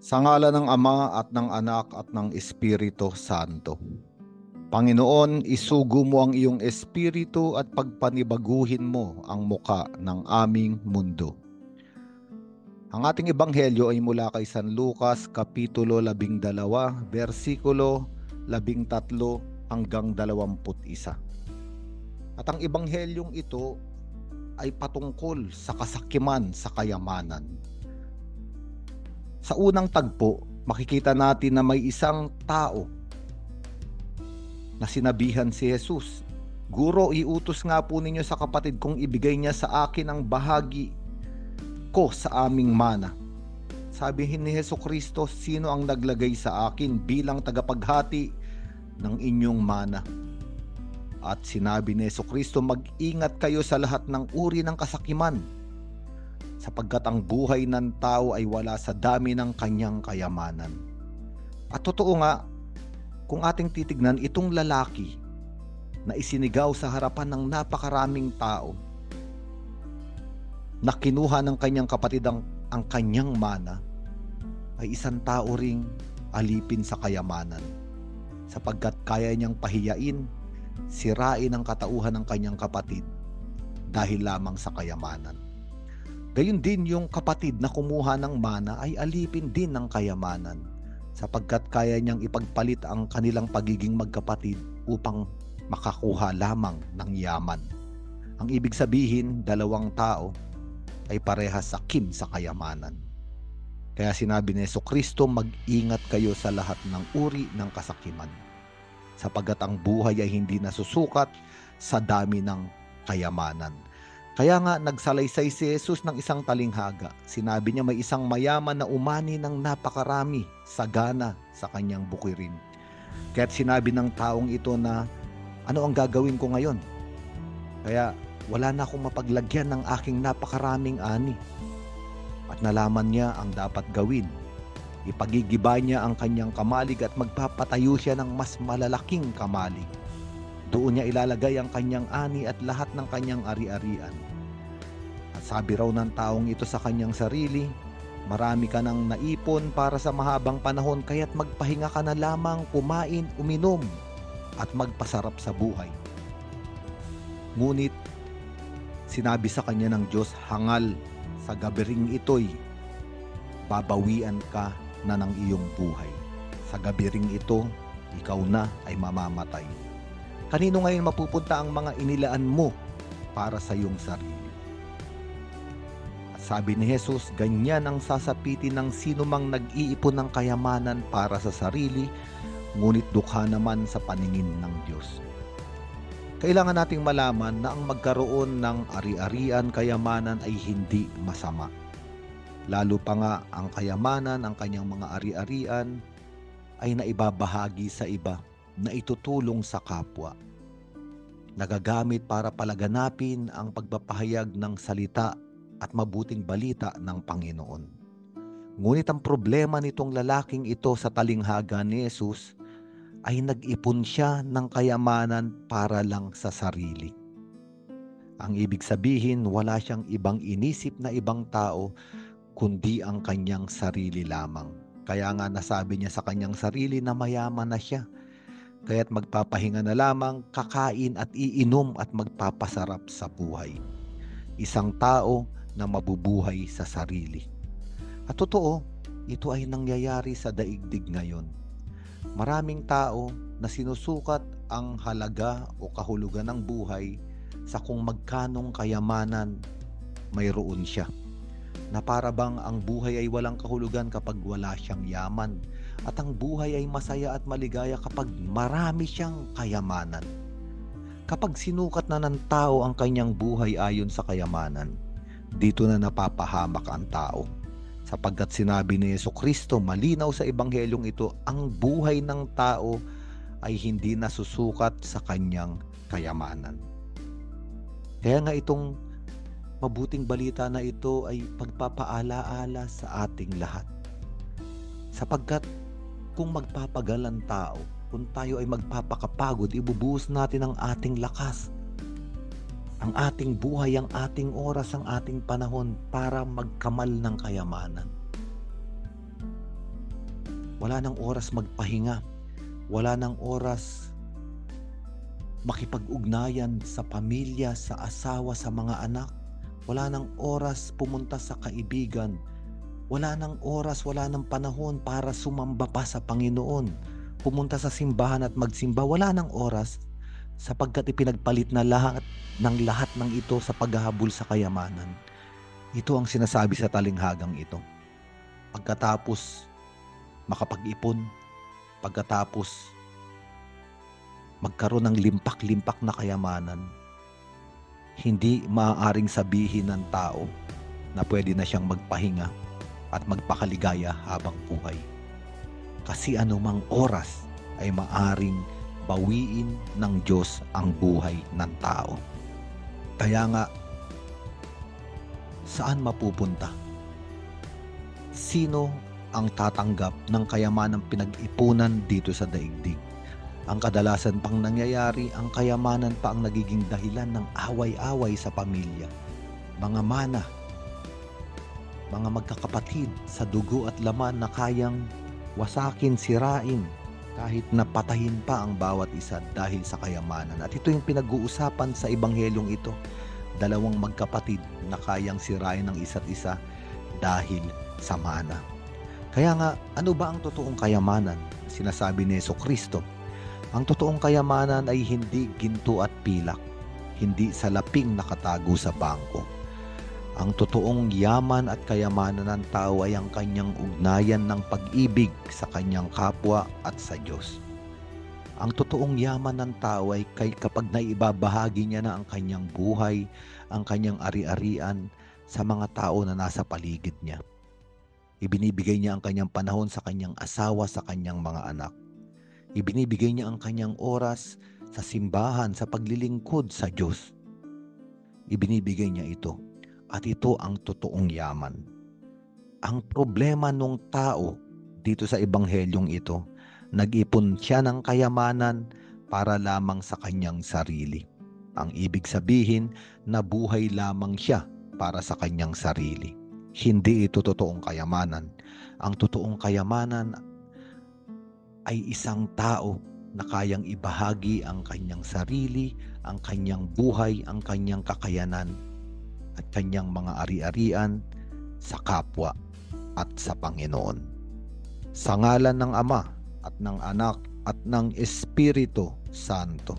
Sa ngala ng Ama at ng Anak at ng Espiritu Santo. Panginoon, isugo mo ang iyong espiritu at pagpanibaguhin mo ang muka ng aming mundo. Ang ating ebanghelyo ay mula kay San Lucas, Kapitulo 12, versikulo 13 hanggang 21. At ang ebanghelyong ito ay patungkol sa kasakiman sa kayamanan. Sa unang tagpo, makikita natin na may isang tao na sinabihan si Jesus, "Guro, iutos nga po ninyo sa kapatid kong ibigay niya sa akin ang bahagi ko sa aming mana." Sabihin ni Jesucristo, "Sino ang naglagay sa akin bilang tagapaghati ng inyong mana?" At sinabi ni Jesucristo, "Mag-ingat kayo sa lahat ng uri ng kasakiman, sapagkat ang buhay ng tao ay wala sa dami ng kanyang kayamanan." At totoo nga, kung ating titignan itong lalaki na isinigaw sa harapan ng napakaraming tao, na kinuha ng kanyang kapatid ang kanyang mana, ay isang tao ring alipin sa kayamanan, sapagkat kaya niyang pahiyain, sirain ang katauhan ng kanyang kapatid dahil lamang sa kayamanan. Gayun din yung kapatid na kumuha ng mana ay alipin din ng kayamanan, sapagkat kaya niyang ipagpalit ang kanilang pagiging magkapatid upang makakuha lamang ng yaman. Ang ibig sabihin, dalawang tao ay parehas sakim sa kayamanan. Kaya sinabi ni Jesucristo, "Mag-ingat kayo sa lahat ng uri ng kasakiman, sapagkat ang buhay ay hindi nasusukat sa dami ng kayamanan." Kaya nga nagsalaysay si Jesus ng isang talinghaga. Sinabi niya may isang mayaman na umani ng napakarami sagana sa kanyang bukirin. Kaya't sinabi ng taong ito na, "Ano ang gagawin ko ngayon? Kaya wala na akong mapaglagyan ng aking napakaraming ani." At nalaman niya ang dapat gawin. Ipagigiba niya ang kanyang kamalig at magpapatayo siya ng mas malalaking kamalig. Doon niya ilalagay ang kanyang ani at lahat ng kanyang ari-arian. At sabi raw ng taong ito sa kanyang sarili, "Marami ka nang naipon para sa mahabang panahon, kaya't magpahinga ka na lamang, kumain, uminom, at magpasarap sa buhay." Ngunit sinabi sa kanya ng Diyos, "Hangal, sa gabiring ito'y babawian ka na ng iyong buhay. Sa gabiring ito, ikaw na ay mamamatay." Kanino ngayon mapupunta ang mga inilaan mo para sa iyong sarili? At sabi ni Jesus, ganyan ang sasapitin ng sino mang nag-iipon ng kayamanan para sa sarili, ngunit dukha naman sa paningin ng Diyos. Kailangan nating malaman na ang magkaroon ng ari-arian, kayamanan ay hindi masama. Lalo pa nga ang kayamanan, ang kanyang mga ari-arian ay naibabahagi sa iba, na itutulong sa kapwa. Nagagamit para palaganapin ang pagpapahayag ng salita at mabuting balita ng Panginoon. Ngunit ang problema nitong lalaking ito sa talinghaga ni Jesus ay nag-ipon siya ng kayamanan para lang sa sarili. Ang ibig sabihin, wala siyang ibang inisip na ibang tao kundi ang kanyang sarili lamang. Kaya nga nasabi niya sa kanyang sarili na mayaman na siya. Kaya't magpapahinga na lamang, kakain at iinom at magpapasarap sa buhay. Isang tao na mabubuhay sa sarili. At totoo, ito ay nangyayari sa daigdig ngayon. Maraming tao na sinusukat ang halaga o kahulugan ng buhay sa kung magkanong kayamanan mayroon siya. Na para bang ang buhay ay walang kahulugan kapag wala siyang yaman, at ang buhay ay masaya at maligaya kapag marami siyang kayamanan. Kapag sinukat na ng tao ang kanyang buhay ayon sa kayamanan, dito na napapahamak ang tao. Sapagkat sinabi ni Jesucristo malinaw sa ebanghelyong ito, ang buhay ng tao ay hindi nasusukat sa kanyang kayamanan. Kaya nga itong mabuting balita na ito ay pagpapaalaala sa ating lahat. Sapagkat kung magpapagal ang tao, kung tayo ay magpapakapagod, ibubuhos natin ang ating lakas, ang ating buhay, ang ating oras, ang ating panahon para magkamal ng kayamanan. Wala nang oras magpahinga. Wala nang oras makipag-ugnayan sa pamilya, sa asawa, sa mga anak. Wala nang oras pumunta sa kaibigan. Wala nang oras, wala nang panahon para sumamba pa sa Panginoon. Pumunta sa simbahan at magsimba. Wala nang oras sapagkat ipinagpalit na lahat ng ito sa paghahabol sa kayamanan. Ito ang sinasabi sa talinghagang ito. Pagkatapos makapag-ipon, pagkatapos magkaroon ng limpak-limpak na kayamanan, hindi maaaring sabihin ng tao na pwede na siyang magpahinga at magpakaligaya habang buhay. Kasi anumang oras ay maaaring bawiin ng Diyos ang buhay ng tao. Kaya nga, saan mapupunta? Sino ang tatanggap ng kayamanang pinag-ipunan dito sa daigdig? Ang kadalasan pang nangyayari, ang kayamanan pa ang nagiging dahilan ng away-away sa pamilya. Mga mana, mga magkakapatid sa dugo at laman na kayang wasakin, sirain, kahit napatahin pa ang bawat isa dahil sa kayamanan. At ito yung pinag-uusapan sa ebanghelyong ito. Dalawang magkapatid na kayang sirain ng isa't isa dahil sa mana. Kaya nga, ano ba ang totoong kayamanan? Sinasabi ni Jesucristo, ang totoong kayamanan ay hindi ginto at pilak, hindi salaping nakatago sa bangko. Ang totoong yaman at kayamanan ng tao ay ang kanyang ugnayan ng pag-ibig sa kanyang kapwa at sa Diyos. Ang totoong yaman ng tao ay kapag naibabahagi niya na ang kanyang buhay, ang kanyang ari-arian sa mga tao na nasa paligid niya. Ibinibigay niya ang kanyang panahon sa kanyang asawa, sa kanyang mga anak. Ibinibigay niya ang kanyang oras sa simbahan, sa paglilingkod sa Diyos. Ibinibigay niya ito. At ito ang totoong yaman. Ang problema ng tao dito sa ebanghelyong ito, nag-ipon siya ng kayamanan para lamang sa kanyang sarili. Ang ibig sabihin, nabuhay lamang siya para sa kanyang sarili. Hindi ito totoong kayamanan. Ang totoong kayamanan ay isang tao na kayang ibahagi ang kanyang sarili, ang kanyang buhay, ang kanyang kakayanan, at kanyang mga ari-arian sa kapwa at sa Panginoon. Sa ngalan ng Ama at ng Anak at ng Espiritu Santo.